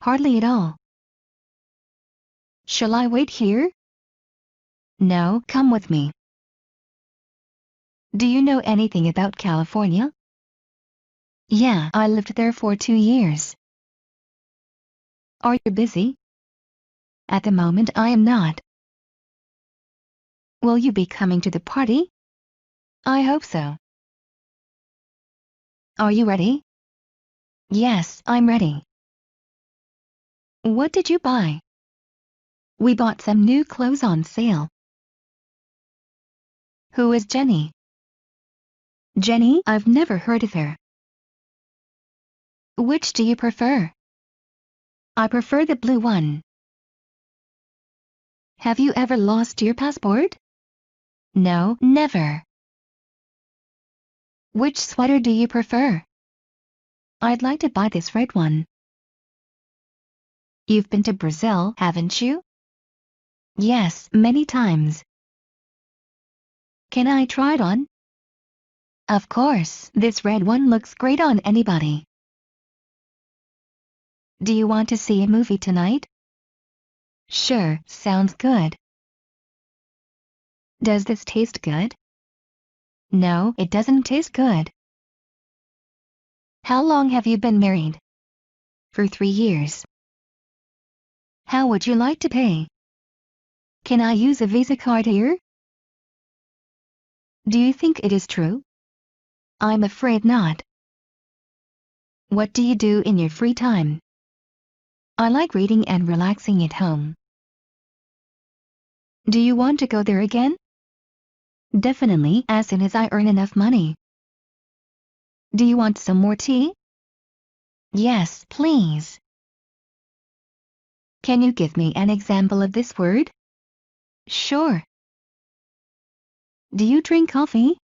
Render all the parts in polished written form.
Hardly at all. Shall I wait here? No, come with me. Do you know anything about California? Yeah, I lived there for 2 years. Are you busy? At the moment I am not. Will you be coming to the party? I hope so. Are you ready? Yes, I'm ready. What did you buy? We bought some new clothes on sale. Who is Jenny? Jenny? I've never heard of her. Which do you prefer? I prefer the blue one. Have you ever lost your passport? No, never. Which sweater do you prefer? I'd like to buy this red one. You've been to Brazil, haven't you? Yes, many times. Can I try it on? Of course, this red one looks great on anybody. Do you want to see a movie tonight? Sure, sounds good. Does this taste good? No, it doesn't taste good. How long have you been married? For 3 years. How would you like to pay? Can I use a Visa card here? Do you think it is true? I'm afraid not. What do you do in your free time? I like reading and relaxing at home. Do you want to go there again? Definitely, as soon as I earn enough money. Do you want some more tea? Yes, please. Can you give me an example of this word? Sure. Do you drink coffee?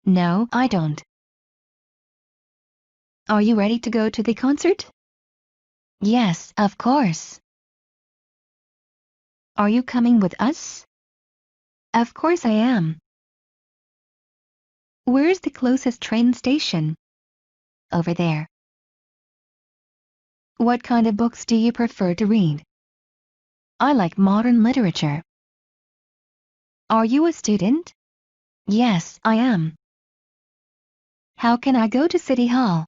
No, I don't. Are you ready to go to the concert? Yes, of course. Are you coming with us? Of course I am. Where's the closest train station? Over there. What kind of books do you prefer to read? I like modern literature. Are you a student? Yes, I am. How can I go to City Hall?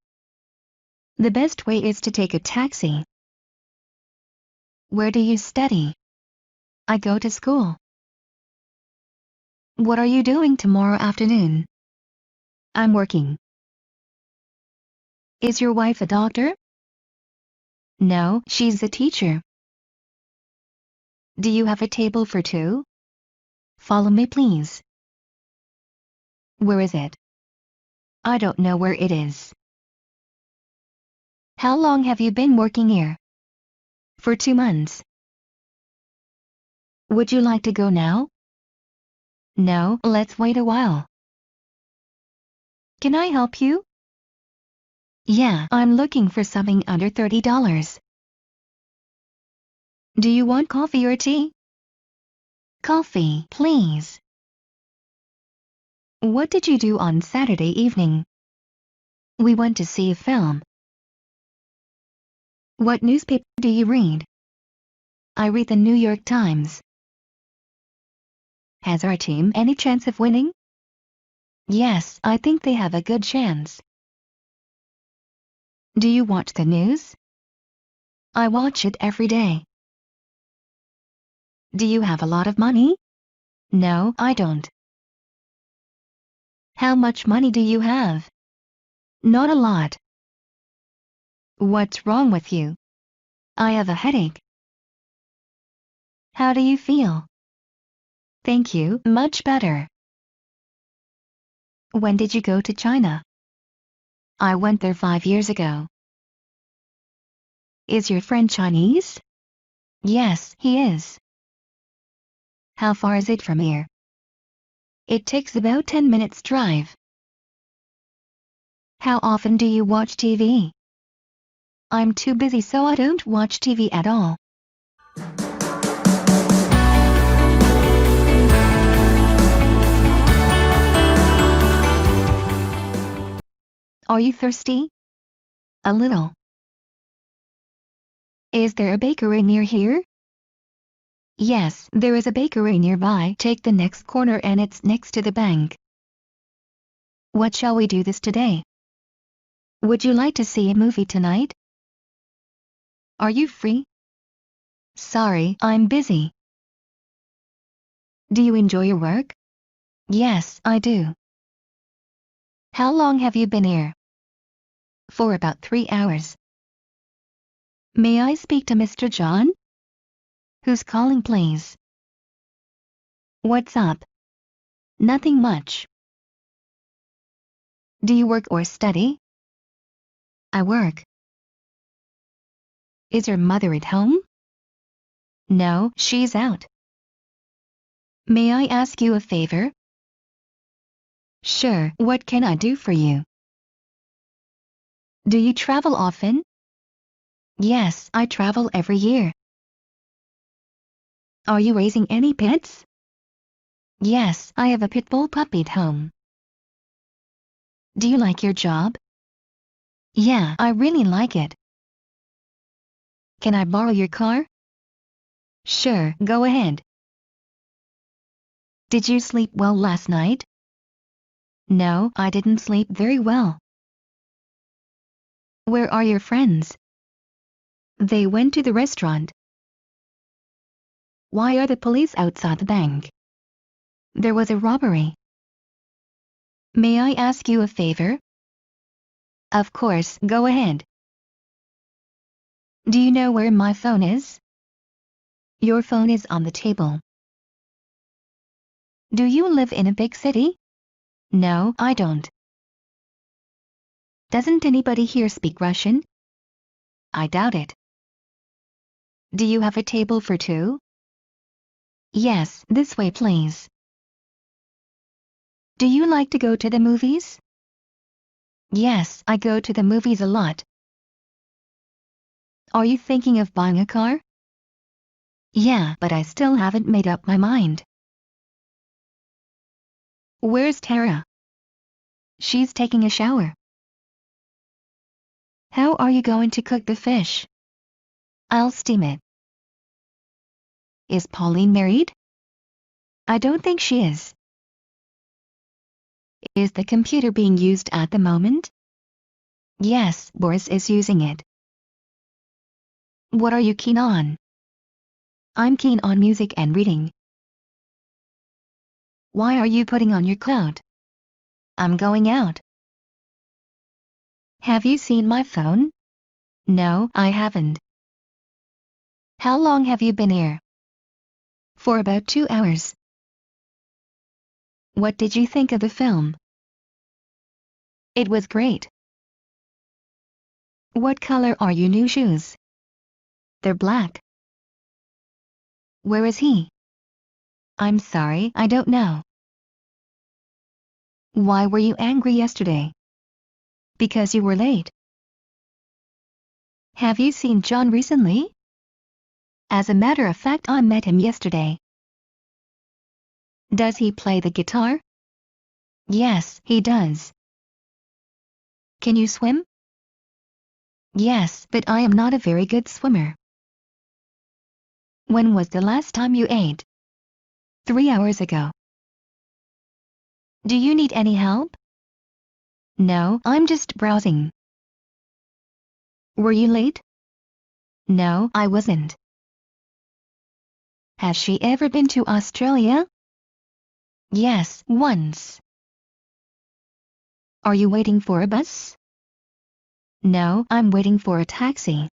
The best way is to take a taxi. Where do you study? I go to school. What are you doing tomorrow afternoon? I'm working. Is your wife a doctor? No, she's a teacher. Do you have a table for two? Follow me, please. Where is it? I don't know where it is. How long have you been working here? For 2 months. Would you like to go now? No, let's wait a while. Can I help you? Yeah, I'm looking for something under $30. Do you want coffee or tea? Coffee, please. What did you do on Saturday evening? We went to see a film. What newspaper do you read? I read the New York Times. Has our team any chance of winning? Yes, I think they have a good chance. Do you watch the news? I watch it every day. Do you have a lot of money? No, I don't. How much money do you have? Not a lot. What's wrong with you? I have a headache. How do you feel? Thank you, much better. When did you go to China? I went there 5 years ago. Is your friend Chinese? Yes, he is. How far is it from here? It takes about 10 minutes drive. How often do you watch TV? I'm too busy so I don't watch TV at all. Are you thirsty? A little. Is there a bakery near here? Yes, there is a bakery nearby. Take the next corner and it's next to the bank. What shall we do this today? Would you like to see a movie tonight? Are you free? Sorry, I'm busy. Do you enjoy your work? Yes, I do. How long have you been here? For about 3 hours. May I speak to Mr. John? Who's calling, please? What's up? Nothing much. Do you work or study? I work. Is your mother at home? No, she's out. May I ask you a favor? Sure, what can I do for you? Do you travel often? Yes, I travel every year. Are you raising any pets? Yes, I have a pit bull puppy at home. Do you like your job? Yeah, I really like it. Can I borrow your car? Sure, go ahead. Did you sleep well last night? No, I didn't sleep very well. Where are your friends? They went to the restaurant. Why are the police outside the bank? There was a robbery. May I ask you a favor? Of course, go ahead. Do you know where my phone is? Your phone is on the table. Do you live in a big city? No, I don't. Doesn't anybody here speak Russian? I doubt it. Do you have a table for two? Yes, this way please. Do you like to go to the movies? Yes, I go to the movies a lot. Are you thinking of buying a car? Yeah, but I still haven't made up my mind. Where's Tara? She's taking a shower. How are you going to cook the fish? I'll steam it. Is Pauline married? I don't think she is. Is the computer being used at the moment? Yes, Boris is using it. What are you keen on? I'm keen on music and reading. Why are you putting on your coat? I'm going out. Have you seen my phone? No, I haven't. How long have you been here? For about 2 hours. What did you think of the film? It was great. What color are your new shoes? They're black. Where is he? I'm sorry, I don't know. Why were you angry yesterday? Because you were late. Have you seen John recently? As a matter of fact, I met him yesterday. Does he play the guitar? Yes, he does. Can you swim? Yes, but I am not a very good swimmer. When was the last time you ate? 3 hours ago. Do you need any help? No, I'm just browsing. Were you late? No, I wasn't. Has she ever been to Australia? Yes, once. Are you waiting for a bus? No, I'm waiting for a taxi.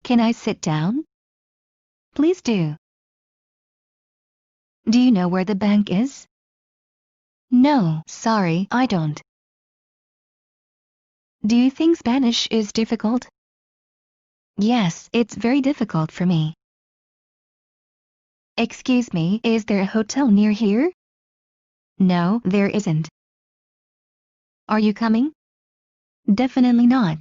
Can I sit down? Please do. Do you know where the bank is? No, sorry, I don't. Do you think Spanish is difficult? Yes, it's very difficult for me. Excuse me, is there a hotel near here? No, there isn't. Are you coming? Definitely not.